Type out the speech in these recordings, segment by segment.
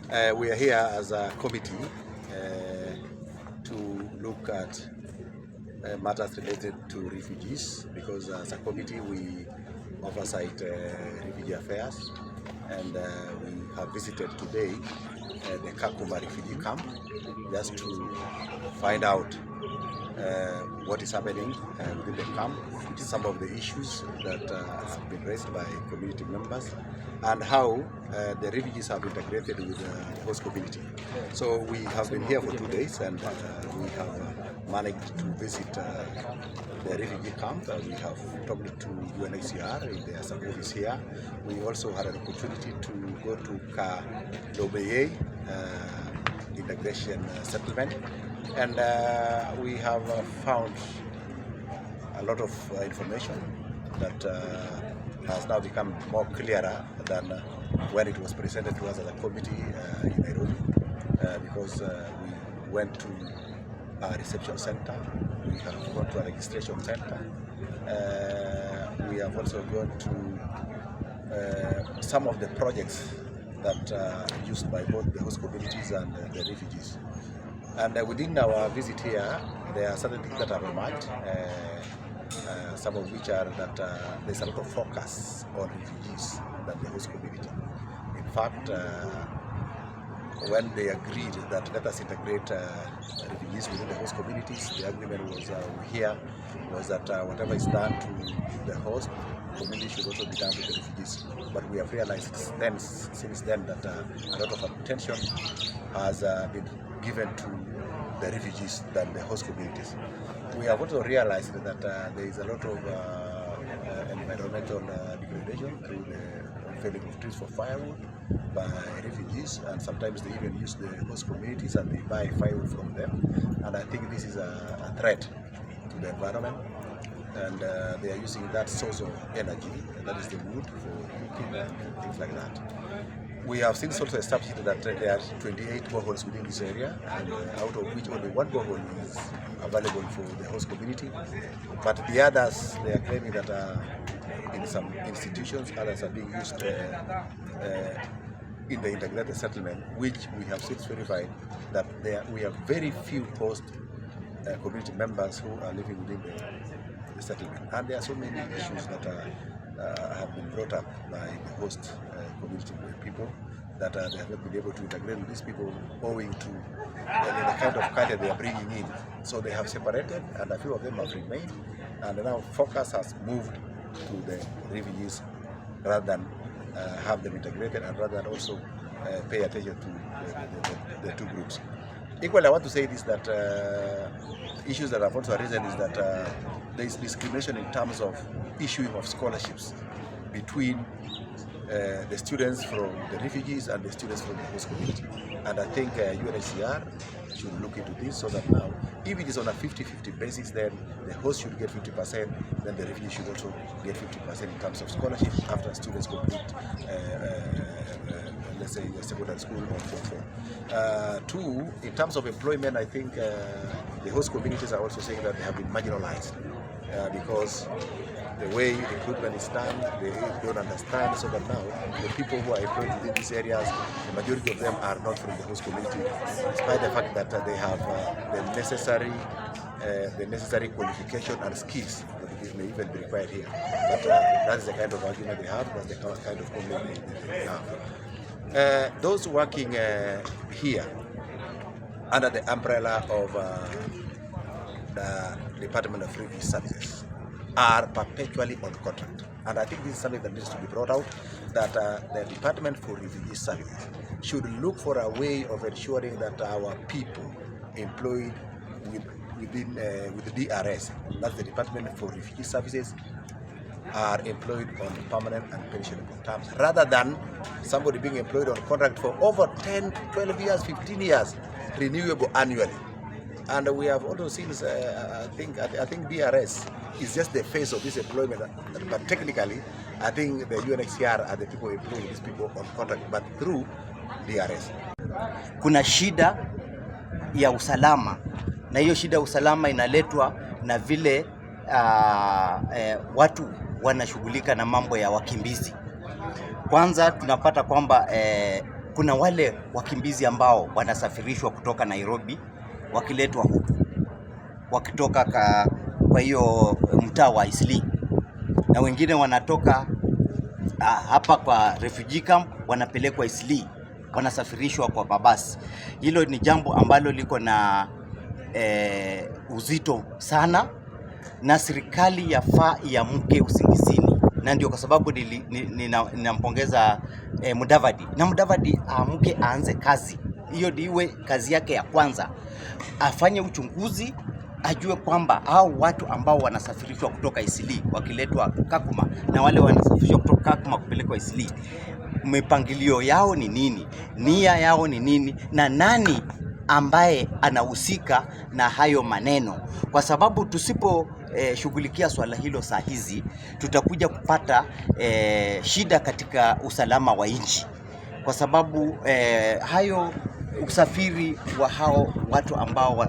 We are here as a committee to look at matters related to refugees, because as a committee we oversight refugee affairs, and we have visited today the Kakuma refugee camp just to find out what is happening within the camp, some of the issues that have been raised by community members, and how the refugees have integrated with the host community. So we have been here for 2 days, and we have managed to visit the refugee camp. We have talked to UNHCR in their sub-office here. We also had an opportunity to go to Kakuma integration settlement, and we have found a lot of information that has now become more clearer than when it was presented to us as a committee in Nairobi, because we went to a reception center, we have gone to a registration center, we have also gone to some of the projects that are used by both the host communities and the refugees. And within our visit here, there are certain things that have emerged, some of which are that there's a lot of focus on refugees than the host community. In fact, when they agreed that let us integrate refugees within the host communities, the agreement was was that whatever is done to the host community should also be done to the refugees. But we have realized since then that a lot of attention has been given to the refugees than the host communities. We have also realized that there is a lot of environmental degradation through the felling of trees for firewood by refugees, and sometimes they even use the host communities and they buy firewood from them. And I think this is a threat to the environment, and they are using that source of energy, and that is the wood for cooking and things like that. We have since also established that there are 28 boreholes within this area, and out of which only one borehole is available for the host community. But the others, they are claiming that in some institutions, others are being used in the integrated settlement, which we have since verified that we have very few host community members who are living within the settlement. And there are so many issues that have been brought up by the host community people that they have not been able to integrate with these people owing to the kind of culture they are bringing in. So they have separated, and a few of them have remained, and now focus has moved to the refugees rather than have them integrated, and rather than also pay attention to the two groups. Equally, I want to say this, that issues that have also arisen is that there is discrimination in terms of issuing of scholarships between the students from the refugees and the students from the host community. And I think UNHCR should look into this, so that now, if it is on a 50-50 basis, then the host should get 50%, then the refugee should also get 50% in terms of scholarship after students complete let's say secondary school or 4-4. Two, in terms of employment, I think the host communities are also saying that they have been marginalized because the way recruitment is done, they don't understand, so that now the people who are employed within these areas, the majority of them are not from the host community, despite the fact that they have the necessary qualification and skills that may even be required here. But that is the kind of argument they have, that's the kind of problem they have. Those working here under the umbrella of the Department of Refugee Services are perpetually on contract. And I think this is something that needs to be brought out, that the Department for Refugee Services should look for a way of ensuring that our people employed with the DRS, that's the Department for Refugee Services, are employed on permanent and pensionable terms, rather than somebody being employed on contract for over 10, 12 years, 15 years, renewable annually. And we have also seen, I think DRS is just the face of this employment, but technically, I think the UNHCR are the people employing these people on contract, but through DRS. Kuna shida ya usalama, na hiyo shida ya usalama inaletwa na vile watu wanashughulika na mambo ya wakimbizi. Kwanza tunapata kwamba kuna wale wakimbizi ambao wanasafirishwa kutoka Nairobi wakiletwa huku, wakitoka kwa hiyo mtaa wa Eastleigh, na wengine wanatoka hapa kwa refugee camp wanapelekwa Eastleigh, wanasafirishwa kwa mabasi. Hilo ni jambo ambalo liko na uzito sana, na serikali yafaa iamke usingizini, na ndio kwa sababu ninampongeza Mudavadi, na Mudavadi aamke aanze kazi. Hiyo ndiwe kazi yake ya kwanza, afanye uchunguzi, ajue kwamba hao watu ambao wanasafirishwa kutoka Eastleigh wakiletwa Kakuma na wale wanasafirishwa kutoka Kakuma kupelekwa Eastleigh, mipangilio yao ni nini, nia yao ni nini, na nani ambaye anahusika na hayo maneno, kwa sababu tusipo shughulikia swala hilo saa hizi tutakuja kupata shida katika usalama wa nchi, kwa sababu hayo usafiri wa hao watu ambao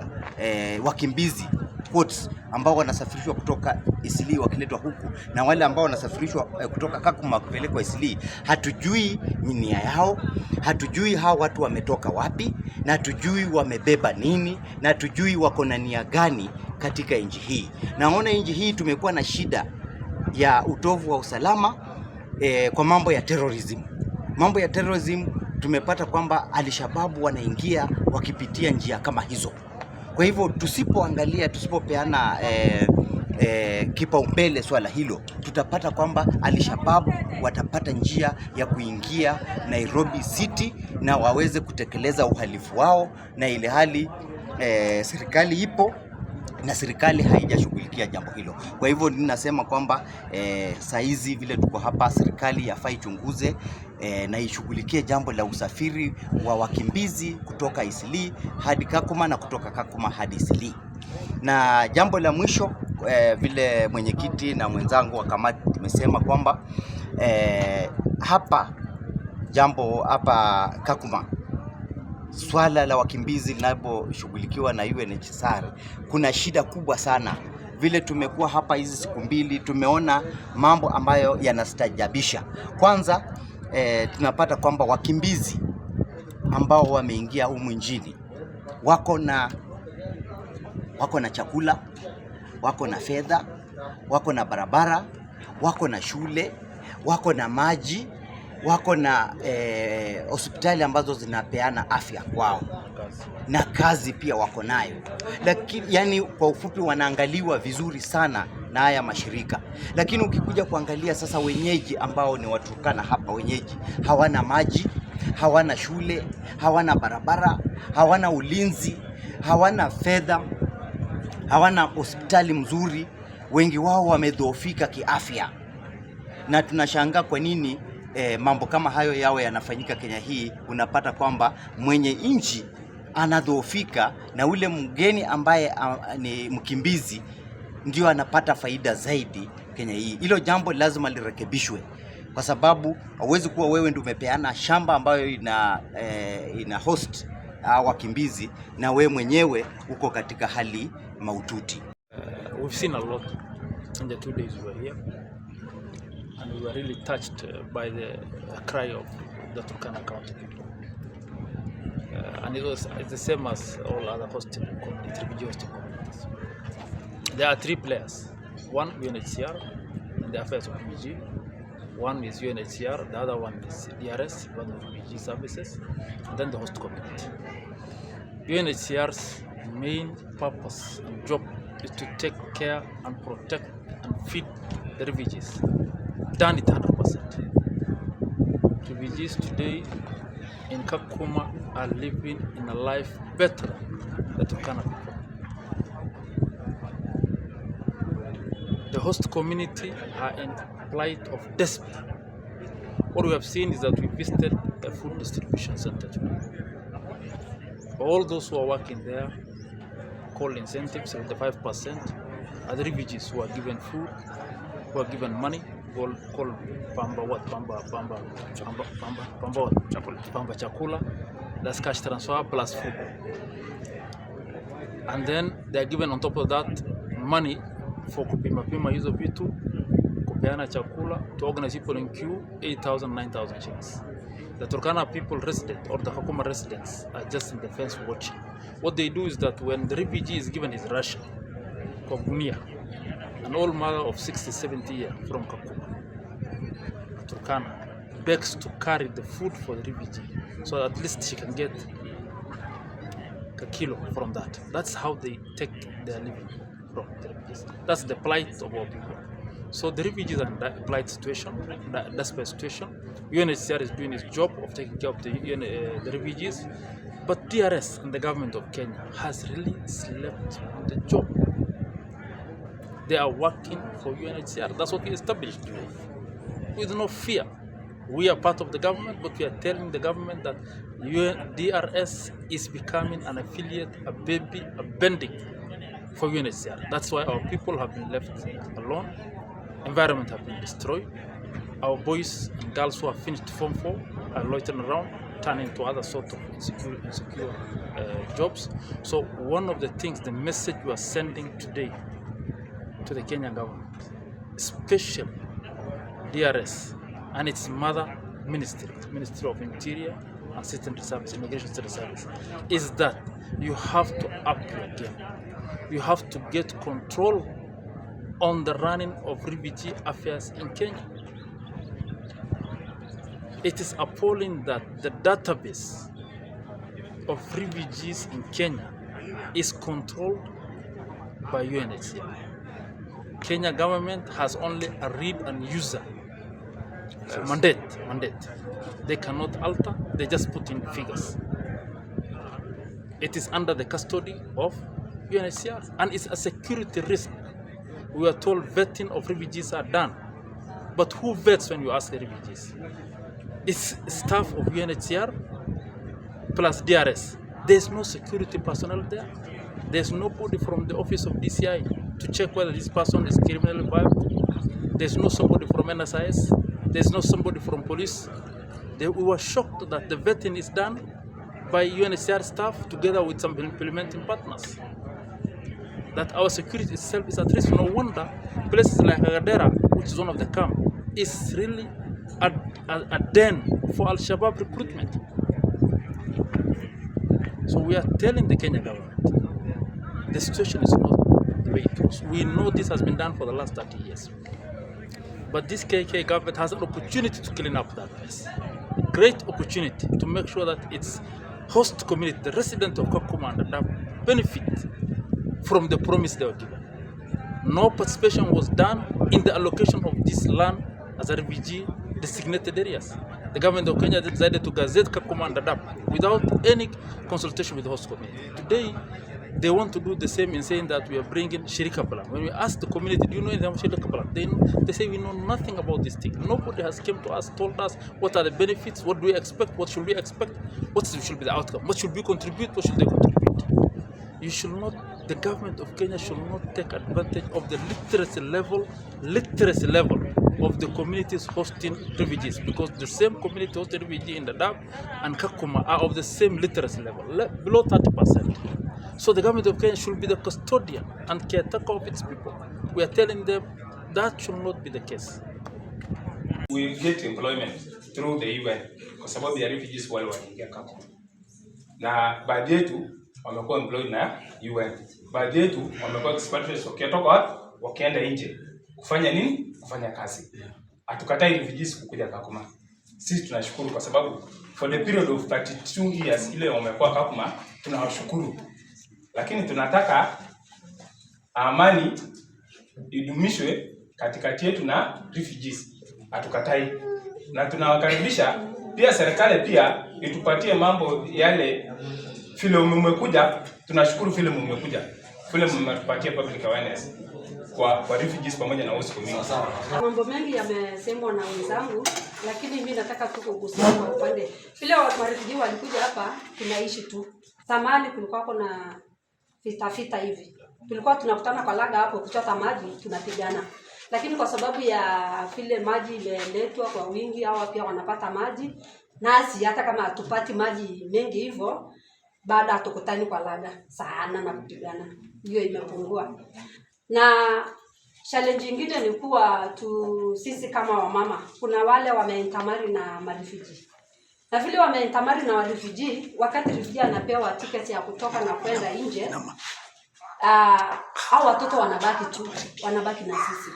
wakimbizi quotes ambao wanasafirishwa kutoka Eastleigh wakiletwa huku na wale ambao wanasafirishwa kutoka Kakuma kupelekwa Eastleigh, hatujui nia yao, hatujui hao watu wametoka wapi, na hatujui wamebeba nini, na hatujui wako na nia gani katika nchi hii. Naona nchi hii tumekuwa na shida ya utovu wa usalama kwa mambo ya terrorism. Mambo ya terrorism tumepata kwamba Al-Shababu wanaingia wakipitia njia kama hizo. Kwa hivyo tusipopeana kipaumbele swala hilo, tutapata kwamba Al-Shabaab watapata njia ya kuingia Nairobi City na waweze kutekeleza uhalifu wao, na ile hali serikali ipo na serikali haijashughulikia jambo hilo. Kwa hivyo ninasema kwamba saa hizi vile tuko hapa, serikali yafaa ichunguze na ishughulikie jambo la usafiri wa wakimbizi kutoka Eastleigh hadi Kakuma na kutoka Kakuma hadi Eastleigh. Na jambo la mwisho, vile mwenyekiti na mwenzangu wa kamati tumesema kwamba hapa Kakuma, swala la wakimbizi linaposhughulikiwa na UNHCR kuna shida kubwa sana. Vile tumekuwa hapa hizi siku mbili, tumeona mambo ambayo yanastajabisha. Kwanza tunapata kwamba wakimbizi ambao wameingia humu nchini wako na chakula, wako na fedha, wako na barabara, wako na shule, wako na maji, wako na hospitali ambazo zinapeana afya kwao, na kazi pia wako nayo. Lakini yani, kwa ufupi, wanaangaliwa vizuri sana na haya mashirika. Lakini ukikuja kuangalia sasa, wenyeji ambao ni Waturkana hapa, wenyeji hawana maji, hawana shule, hawana barabara, hawana ulinzi, hawana fedha, hawana hospitali mzuri. Wengi wao wamedhoofika kiafya, na tunashangaa kwa nini mambo kama hayo yawe yanafanyika Kenya hii. Unapata kwamba mwenye nchi anadhoofika na ule mgeni ambaye ni mkimbizi ndio anapata faida zaidi Kenya hii. Hilo jambo lazima lirekebishwe, kwa sababu hauwezi kuwa wewe ndio umepeana shamba ambayo ina host wakimbizi na wewe mwenyewe uko katika hali maututi. We've seen a lot in the 2 days we were here, and we were really touched by the cry of the Turkana County people. And it's the same as all other hosting communities, refugee hosting communities. There are 3 players. One, UNHCR in the affairs of refugee. One is UNHCR, the other one is DRS, one of refugee services, and then the host community. UNHCR's main purpose and job is to take care and protect and feed the refugees. Done it 100%. Refugees today in Kakuma are living in a life better than Turkana people. The host community are in plight of despair. What we have seen is that we visited a food distribution center today. All those who are working there, called incentives, 75%, are the refugees who are given food, who are given money, called pamba chakula, that's cash transfer plus food. And then they are given on top of that money for kupima hizo vitu, kupeana chakula, to organize people in queue, 8,000, 9,000 shillings. The Turkana people resident or the Kakuma residents are just in the fence watching. What they do is that when the refugee is given his ration, Kakuma, an old mother of 60, 70 years from Kakuma, Turkana, begs to carry the food for the refugee so at least she can get a kilo from that. That's how they take their living from the refugees. That's the plight of our people. So the refugees are in that plight situation, that desperate situation. UNHCR is doing its job of taking care of the refugees, but DRS and the government of Kenya has really slept on the job. They are working for UNHCR. That's what we established with no fear. We are part of the government, but we are telling the government that DRS is becoming an affiliate, a baby, a bending for UNHCR. That's why our people have been left alone. Environment have been destroyed. Our boys and girls who have finished Form 4 are loitering around, turning to other sort of insecure jobs. So one of the things, the message we are sending today to the Kenyan government, especially DRS and its mother ministry, Ministry of Interior and Citizen Service, Immigration Service, is that you have to up your game. You have to get control on the running of refugee affairs in Kenya. It is appalling that the database of refugees in Kenya is controlled by UNHCR. Kenya government has only a read and user mandate. They cannot alter, they just put in figures. It is under the custody of UNHCR and it's a security risk. We are told vetting of refugees are done. But who vets when you ask the refugees? It's staff of UNHCR plus DRS. There's no security personnel there. There's nobody from the office of DCI to check whether this person is criminally viable. There's no somebody from NSIS. There's no somebody from police. We were shocked that the vetting is done by UNHCR staff together with some implementing partners. That our security itself is at risk. No wonder places like Agadera, which is one of the camps, is really a den for Al-Shabaab recruitment. So we are telling the Kenya government, the situation is not the way it was. We know this has been done for the last 30 years. But this KK government has an opportunity to clean up that mess. Great opportunity to make sure that its host community, the resident of Kakuma and Dadaab, benefit from the promise they were given. No participation was done in the allocation of this land as a refugee designated areas. The government of Kenya decided to gazette Kakuma and Dadaab without any consultation with the host community. Today, they want to do the same in saying that we are bringing Shirika Plan. When we ask the community, do you know anything about Shirika Plan? They say we know nothing about this thing. Nobody has come to us, told us what are the benefits, what do we expect, what should we expect, what should be the outcome, what should we contribute, what should they contribute. You should not, the government of Kenya should not take advantage of the literacy level of the communities hosting refugees, because the same community hosting refugees in Dadaab and Kakuma are of the same literacy level, below 30%. So the government of Kenya should be the custodian and caretaker of its people. We are telling them that should not be the case. We get employment through the UN kwa sababu ya refugees wale wanaingia Kakuma. Na baadhi yetu wamekuwa employed na UN. Baadhi yetu wamekuwa expatriates wakitoka wakienda nje. Kufanya nini? Kufanya kazi. Hatukatai refugees kukuja Kakuma. Sisi tunashukuru kwa sababu for the period of 32 years ile wamekuwa Kakuma tunawashukuru. Lakini tunataka amani idumishwe katikati yetu na refugees. Hatukatai. Na tunawakaribisha pia serikali pia itupatie mambo yale vile mmekuja, tunashukuru vile mmekuja. Vile mmetupatia public awareness kwa refugees pamoja na host community. Mambo mengi yamesemwa na wenzangu, lakini mimi nataka tu kugusia kwa upande. Vile watu wa refugee walikuja hapa tunaishi tu. Zamani kulikuwa na vita hivi. Tulikuwa tunakutana kwa laga hapo kuchota maji tunapigana. Lakini kwa sababu ya vile maji imeletwa kwa wingi, hawa pia wanapata maji, nasi hata kama hatupati maji mengi hivyo, baada hatukutani kwa laga sana na kupigana. Hiyo imepungua. Na challenge nyingine ni kuwa sisi kama wamama, kuna wale wameintamari na marefugee. Na vile wameitamari na refugee, wakati refugee anapewa tiketi ya kutoka na kwenda nje, hao watoto wanabaki na sisi.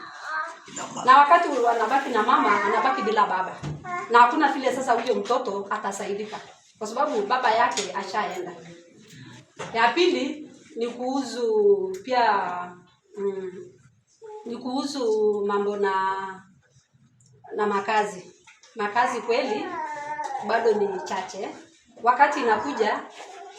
Na wakati wanabaki na mama, anabaki bila baba. Na hakuna vile sasa huyo mtoto atasaidika kwa sababu baba yake ashaenda. Ya pili ni kuhusu pia ni kuhusu mambo na makazi. Makazi kweli bado ni chache. Wakati inakuja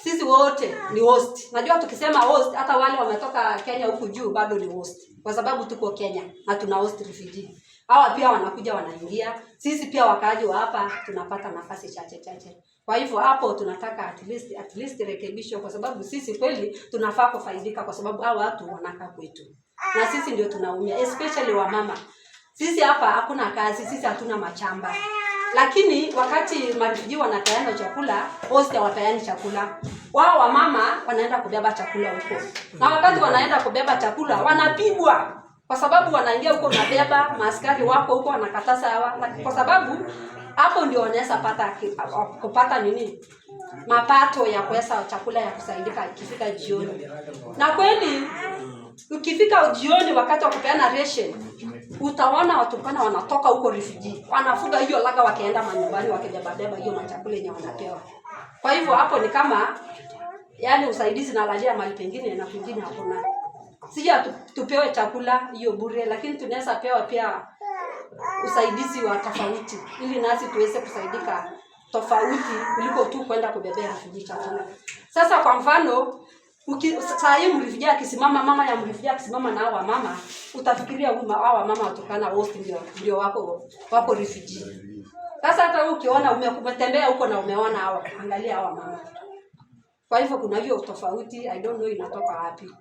sisi wote ni host. Najua tukisema host, hata wale wametoka Kenya huku juu bado ni host. Kwa sababu tuko Kenya na tuna host refugee. Hawa pia wanakuja wanaingia. Sisi pia wakaaji wa hapa tunapata nafasi chache. Kwa hivyo hapo tunataka at least rekebisho, kwa sababu sisi kweli tunafaa kufaidika kwa sababu hao watu wanakaa kwetu. Na sisi ndio tunaumia, especially wamama. Sisi hapa hakuna kazi, sisi hatuna machamba. Lakini wakati marefugee wanapeana chakula, host hawapeani chakula. Wao wamama wanaenda kubeba chakula huko. Na wakati wanaenda kubeba chakula, wanapigwa. Kwa sababu wanaingia huko mabeba, maaskari wako huko wanakataza hawa. Kwa sababu hapo ndio wanaweza kupata mapato ya kuweza chakula ya kusaidika ikifika jioni. Na kweli ukifika jioni wakati wa kupeana ration, utaona Waturkana wanatoka huko refugee. Wanafuga hiyo laga wakienda manyumbani wakibeba hiyo machakula yenye wanapewa. Kwa hivyo hapo ni kama usaidizi na lalia mahali pengine na kwingine hakuna. Sija tupewe chakula hiyo bure, lakini tunaweza pewa pia usaidizi wa tofauti ili nasi tuweze kusaidika tofauti kuliko tu kwenda kubebea refugee chakula. Sasa kwa mfano saa hii mrefugee akisimama, mama ya mrefugee akisimama na hawa mama, utafikiria hawa mama Waturkana host ndio wako refugee. Sasa hata ukiona umetembea huko na umeona hawa, angalia hawa mama. Kwa hivyo kuna hiyo tofauti, I don't know inatoka wapi.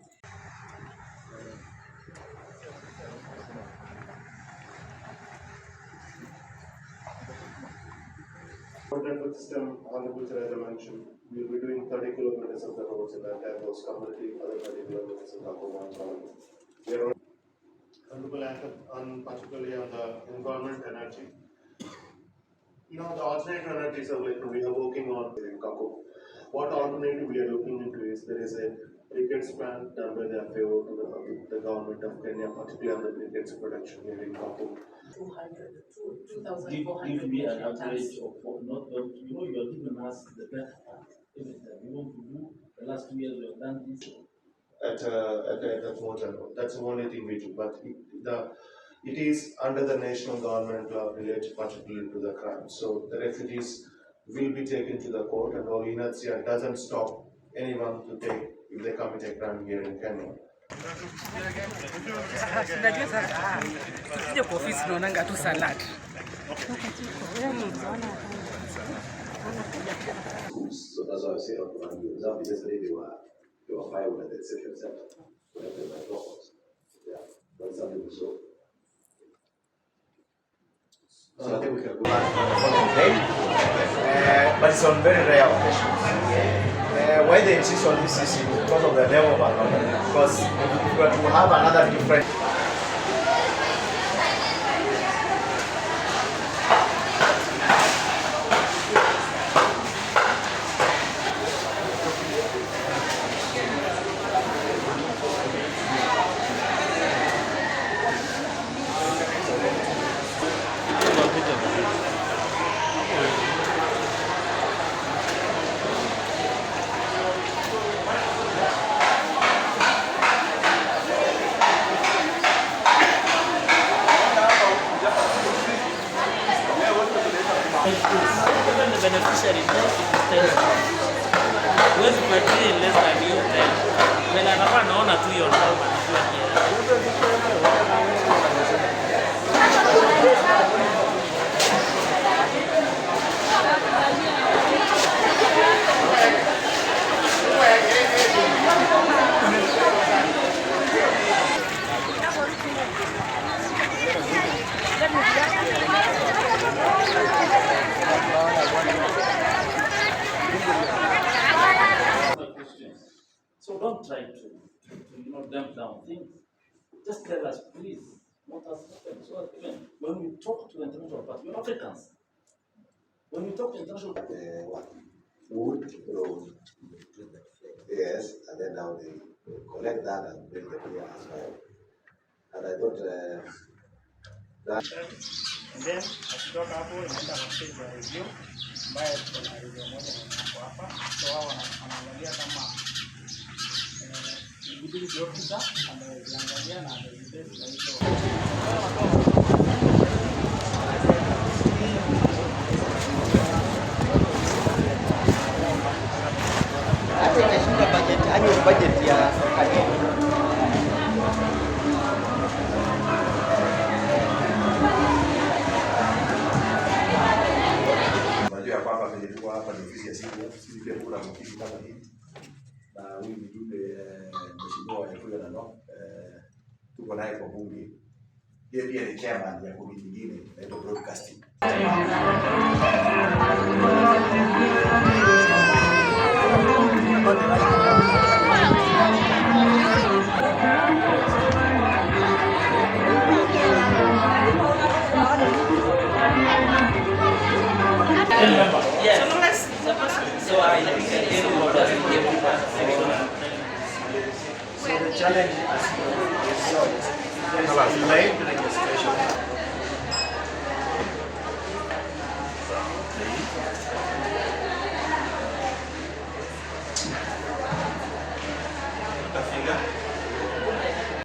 Transport system, Honorable Chair mentioned, we will be doing 30 kilometers of the roads in the entire host community, other 30 kilometers in Kakuma and Turkana. We are Honorable and particularly on the environment energy. The alternative energies available we are working on in Kakuma. What alternative we are looking into is there is a briquettes plan done by the FAO to the government of Kenya, particularly on the briquettes production here in Kakuma. 2,400. Give me an average of not, you are giving us the better part. Every time we want to do, the last 2 years we have done this. At water, that's the only thing we do. But it is under the national government law related particularly to the crime. So the refugees will be taken to the court, and all UNHCR doesn't stop anyone to take if they commit a crime here in Kenya. Sija kwa ofisi naonanga tu salad. So that's why I say on the example yesterday they were fired at the exception center. Yeah, that's something we saw. So I think we can go back to the following day, but it's on very rare occasions. Why they insist on this issue because of the level of autonomy. Because if we were to have another different Even the beneficiary huwezi kuatia less than hiyo time. Vile anakuwa anaona tu hiyo ndio anajua So don't try to dump down things. Just tell us, please, what has happened. So even when we talk to international partners, we're Africans. When you talk international, what? Food, yes, and then now they collect that and bring the beer as well. And I thought that. And then akitoka hapo inaenda kwa stage ya review ambaye kuna review moja hapo hapa, so wao wanaangalia kama executive officer ameangalia na amevidence na hizo. Hata ikashinda budget, annual budget ya serikali. Unajua ya kwamba kwenye tuko hapa ni ofisi ya sisi pia kuna ofisi kama hii. Na huyu mjumbe mheshimiwa alikuja na tuko naye kwa bunge. Yeye pia ni chairman ya komiti nyingine inaitwa broadcasting. So the challenge is registration.